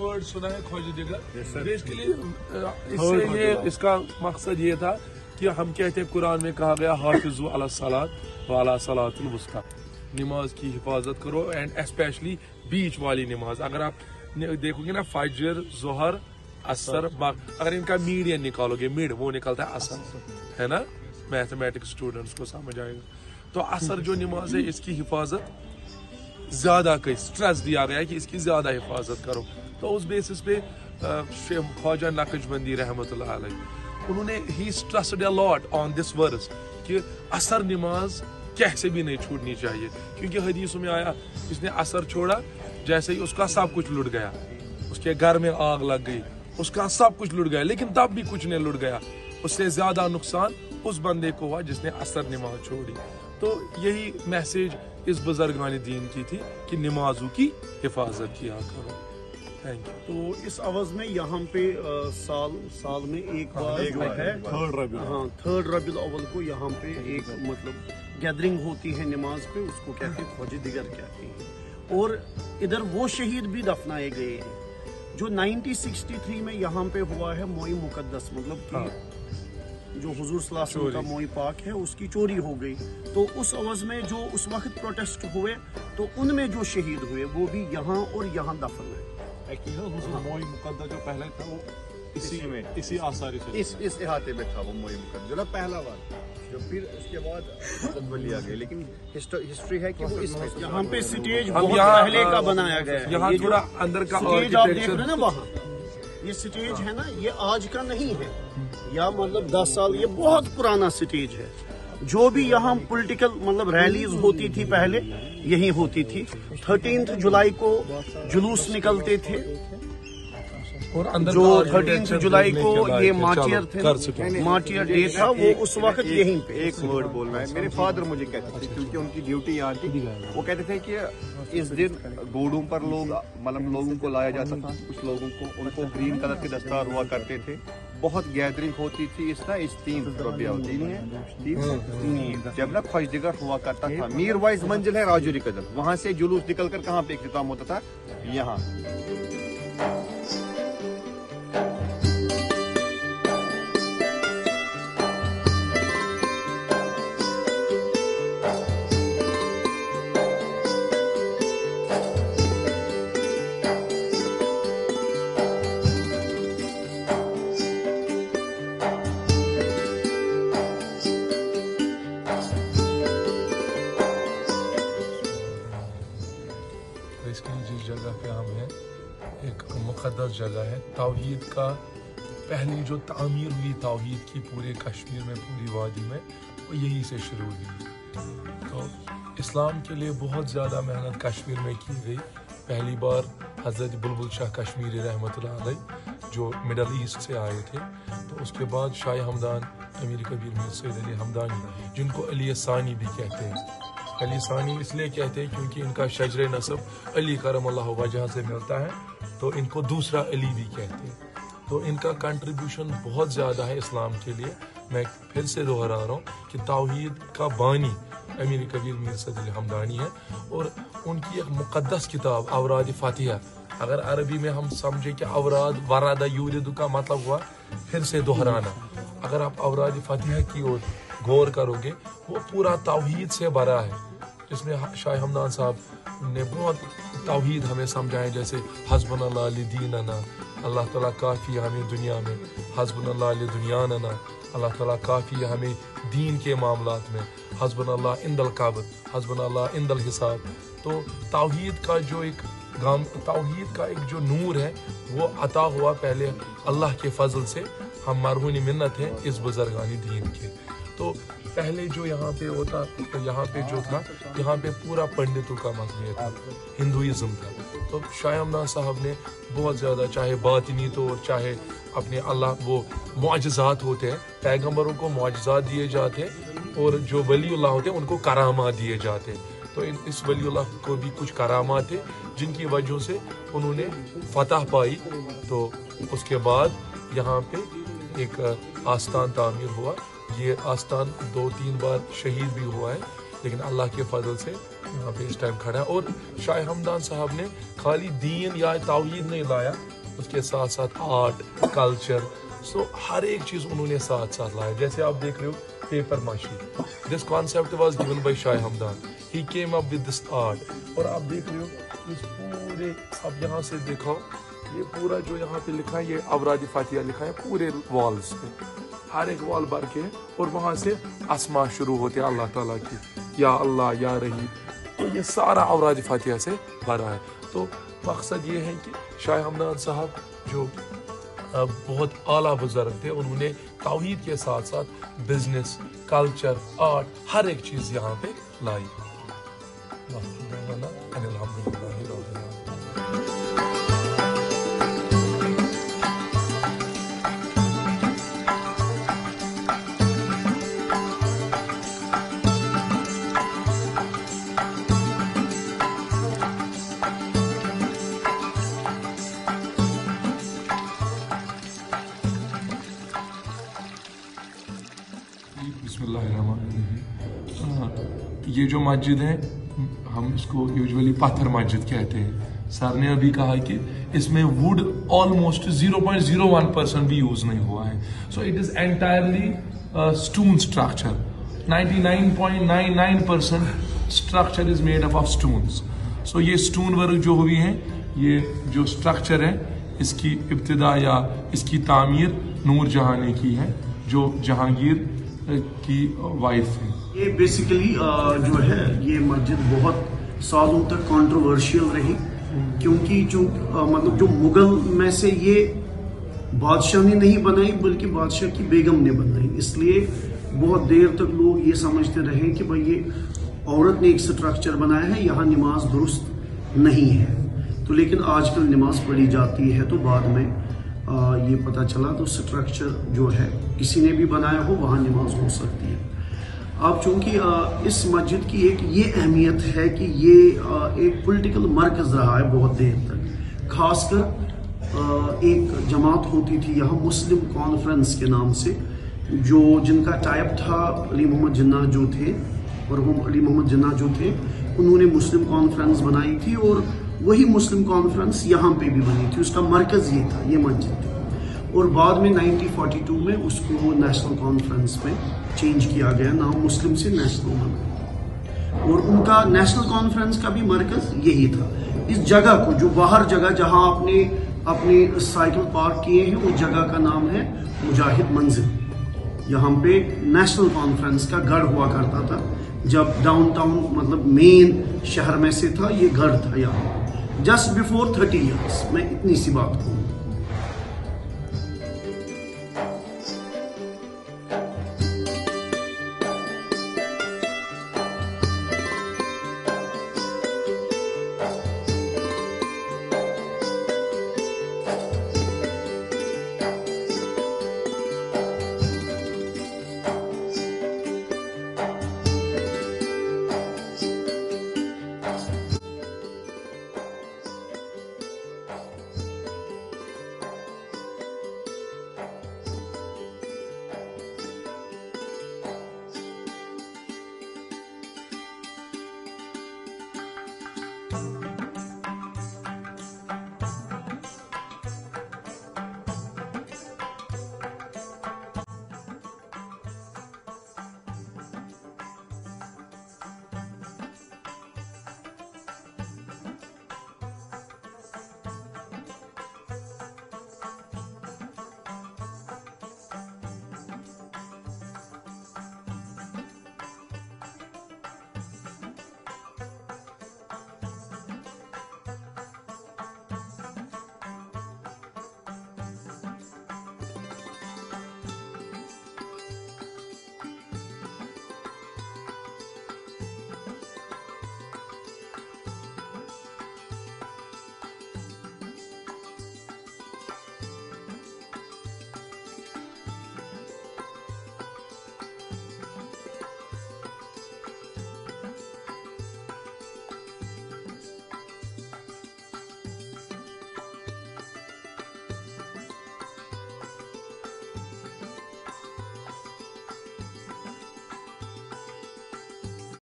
Word سنا ہے ख्वाजा जिगर बेसिकली इससे ये इसका मकसद ये था कि हम कहते हैं कुरान में कहा गया हाफिजु अला सलात व अला सलातुल वुस्ता, नमाज की हिफाजत करो एंड स्पेशली बीच वाली नमाज। अगर आप देखोगे ना फजर जोहर असर अगर इनका मीडियन निकालोगे मिड वो निकलता है असर, है ना, मैथमेटिक्स स्टूडेंट्स को समझ आएगा। तो असर जो नमाज है इसकी हिफाजत ज्यादा का स्ट्रेस दिया गया है कि इसकी ज्यादा हिफाजत करो। तो उस बेसिस पे ख्वाजा नक्शबंदी रहमतुल्लाह अलैह उन्होंने ही stressed a lot on this verse कि असर नमाज कैसे भी नहीं छूटनी चाहिए, क्योंकि हदीसों में आया इसने असर छोड़ा जैसे ही उसका सब कुछ लुट गया, उसके घर में आग लग गई, उसका सब कुछ लुट गया, लेकिन तब भी कुछ नहीं लुट गया, उससे ज्यादा नुकसान उस बंदे को हुआ जिसने असर नमाज छोड़ी। तो यही मैसेज इस बुजुर्गान दीन की थी कि नमाजों की हिफाजत किया करो। Thank you. तो इस अवज़ में यहाँ पे साल में एक बार है थर्ड रबीउल अव्वल को यहाँ पे एक मतलब गैदरिंग होती है नमाज पे, उसको कहते हैं ख्वाजा जिगर कहते हैं। और इधर वो शहीद भी दफनाए गए हैं जो 1963 में यहाँ पे हुआ है मोई मुकद्दस, मतलब कि जो हुजूर सल्लल्लाहु अलैहि वसल्लम का मोई पाक है उसकी चोरी हो गई। तो उस अवज़ में जो उस वक्त प्रोटेस्ट हुए तो उनमें जो शहीद हुए वो भी यहाँ और यहाँ दफन है। मोई मुकद्दस जो पहले था वो इसी आसारी से इस इहाते में था वो मोई मुकद्दस जो ना पहला बार, जो फिर उसके बाद बदल लिया गया, लेकिन हिस्ट्री है कि वो यहाँ पे स्टेज बहुत पहले का बनाया गया है। यहाँ थोड़ा अंदर का स्टेज आप देख रहे हैं ना वहाँ, ये स्टेज है ना, ये आज का नहीं है, या मतलब 10 साल, ये बहुत पुराना स्टेज है। जो भी यहाँ पॉलिटिकल मतलब रैलीज होती थी पहले यही होती थी। 13 जुलाई को जुलूस निकलते थे और अंदर जो 13 जुलाई को ये मार्टियर थे, मार्टियर डे था, वो उस वक्त यहीं पे। एक वर्ड बोलना है, मेरे फादर मुझे कहते थे क्योंकि उनकी ड्यूटी यहाँ थी, वो कहते थे कि इस दिन घोड़ों पर लोग मतलब लोगों को लाया जाता था, कुछ लोगों को उनको ग्रीन कलर के दस्तार हुआ करते थे, बहुत गैदरिंग होती थी इस 3 जब ना ख्वाजा जिगर हुआ करता था। मीर वाइज मंजिल है राजौरी कदम, वहाँ से जुलूस निकल कर कहाँ पे इख्तिताम होता था, यहाँ। जिस जगह पे हम हैं एक मुक़द्दस जगह है, तौहीद का पहली जो तामीर हुई तौहीद की पूरे कश्मीर में, पूरी वादी में, वो यहीं से शुरू हुई। तो इस्लाम के लिए बहुत ज़्यादा मेहनत कश्मीर में की गई। पहली बार हज़रत बुलबुल शाह कश्मीरी रहमतुल्लाह अलैह जो मिडल ईस्ट से आए थे, तो उसके बाद शाह हमदान अमीर कबीर मीर सैयद अली हमदानी, जिनको अली सानी भी कहते हैं। अली सानी इसलिए कहते हैं क्योंकि इनका शजर नसब अली करमल्लाहु वजह से मिलता है, तो इनको दूसरा अली भी कहते हैं। तो इनका कंट्रीब्यूशन बहुत ज़्यादा है इस्लाम के लिए। मैं फिर से दोहरा रहा हूँ कि तौहीद का बानी अमीर कबीर मीर सैयद अली हमदानी है, और उनकी एक मुक़द्दस किताब अवराद फातिहा, अगर अरबी में हम समझे कि अवराद वरादा यूरिदु का मतलब हुआ फिर से दोहराना, अगर आप अवराद फातिहा की ओर गौर करोगे वो पूरा तौहीद से भरा है। इसमें शाह हमदान साहब ने बहुत तौहीद हमें समझाए, जैसे हस्बुनल्लाह लिदीनना, अल्लाह ताला काफ़ी हमें दुनिया में, हस्बुनल्लाह लिदुनियानना, अल्लाह ताला काफ़ी हमें दीन के मामलात में, हस्बुनल्लाह इंदल काबत, हस्बुनल्लाह इंदल हिसाब। तो तौहीद का जो एक तौहीद का एक जो नूर है वो अता हुआ पहले अल्लाह के फजल से, हम मरहून मिन्नत हैं इस बुजुर्गानी दीन के। तो पहले जो यहाँ पे होता, तो यहाँ पे जो था, यहाँ पे पूरा पंडितों का मजहब था, हिंदुइज्म था। तो शाह हमदान साहब ने बहुत ज़्यादा, चाहे बातिनी तो चाहे अपने अल्लाह, वो मुआजिज़ात होते हैं, पैगम्बरों को मुआजिज़ात दिए जाते हैं, और जो वलीउल्लाह होते हैं उनको करामात दिए जाते हैं। तो इस वलीउल्लाह को भी कुछ करामात थे जिनकी वजह से उन्होंने फतह पाई। तो उसके बाद यहाँ पे एक आस्थान तामीर हुआ। ये आस्थान 2-3 बार शहीद भी हुआ है, लेकिन अल्लाह के फजल से यहाँ पे इस टाइम खड़ा है। और शाह हमदान साहब ने खाली दीन या तौहीद नहीं लाया, उसके साथ साथ आर्ट, कल्चर, सो हर एक चीज़ उन्होंने साथ साथ लाया. जैसे आप देख रहे हो पेपर माशी, this concept was given by Shah Hamdan, he came up with this art. और आप देख रहे हो इस पूरे, अब यहाँ से देखो ये पूरा जो यहाँ पे लिखा है, ये अवराद फातिहा लिखा है पूरे वॉल्स पे, हर एक वॉल भर के, और वहाँ से अस्मा शुरू होते हैं अल्लाह ताला की, या अल्लाह या रही. तो ये सारा अवराद फातिहा से भरा है. तो मकसद ये है कि शाह हमदान साहब जो बहुत आला बुजुर्ग थे, उन्होंने तौहीद के साथ साथ बिजनेस, कल्चर, आर्ट, हर एक चीज़ यहाँ पे लाई. ये जो मस्जिद है हम इसको यूजुअली पत्थर मस्जिद कहते हैं. सर ने अभी कहा कि इसमें वुड ऑलमोस्ट 0.01% भी यूज नहीं हुआ है. So it is entirely stone structure. 99.99% structure is made up of stones. So ये स्टोन वर्क जो हुई है, ये जो स्ट्रक्चर है, इसकी इब्तिदा या इसकी तामीर नूर जहां ने की है, जो जहांगीर की वाइफ है. ये बेसिकली जो है ये मस्जिद बहुत सालों तक कंट्रोवर्शियल रही, क्योंकि जो मतलब जो मुगल में से ये बादशाह ने नहीं बनाई बल्कि बादशाह की बेगम ने बनाई. इसलिए बहुत देर तक लोग ये समझते रहे कि भाई ये औरत ने एक स्ट्रक्चर बनाया है, यहाँ नमाज दुरुस्त नहीं है. तो लेकिन आजकल नमाज पढ़ी जाती है, तो बाद में ये पता चला तो स्ट्रक्चर जो है किसी ने भी बनाया हो वहाँ नमाज हो सकती है. अब चूंकि इस मस्जिद की एक ये अहमियत है कि ये एक पॉलिटिकल मरकज़ रहा है बहुत देर तक. खासकर एक जमात होती थी यहाँ मुस्लिम कॉन्फ्रेंस के नाम से, जो जिनका टाइप था अली मोहम्मद जिन्ना जो थे, और वो अली मोहम्मद जिन्ना जो थे उन्होंने मुस्लिम कॉन्फ्रेंस बनाई थी, और वही मुस्लिम कॉन्फ्रेंस यहाँ पे भी बनी थी. उसका मरकज़ ये था, ये मस्जिद थी. और बाद में 1942 में उसको नेशनल कॉन्फ्रेंस में चेंज किया गया, नाम मुस्लिम से नेशनल बना. और उनका नेशनल कॉन्फ्रेंस का भी मरकज़ यही था. इस जगह को, जो बाहर जगह जहां आपने अपने साइकिल पार्क किए हैं, उस जगह का नाम है मुजाहिद मंजिल. यहाँ पे नेशनल कॉन्फ्रेंस का गढ़ हुआ करता था. जब डाउनटाउन मतलब मेन शहर में से था, ये गढ़ था यहाँ. जस्ट बिफोर 30 ईयर्स, मैं इतनी सी बात कहूँ.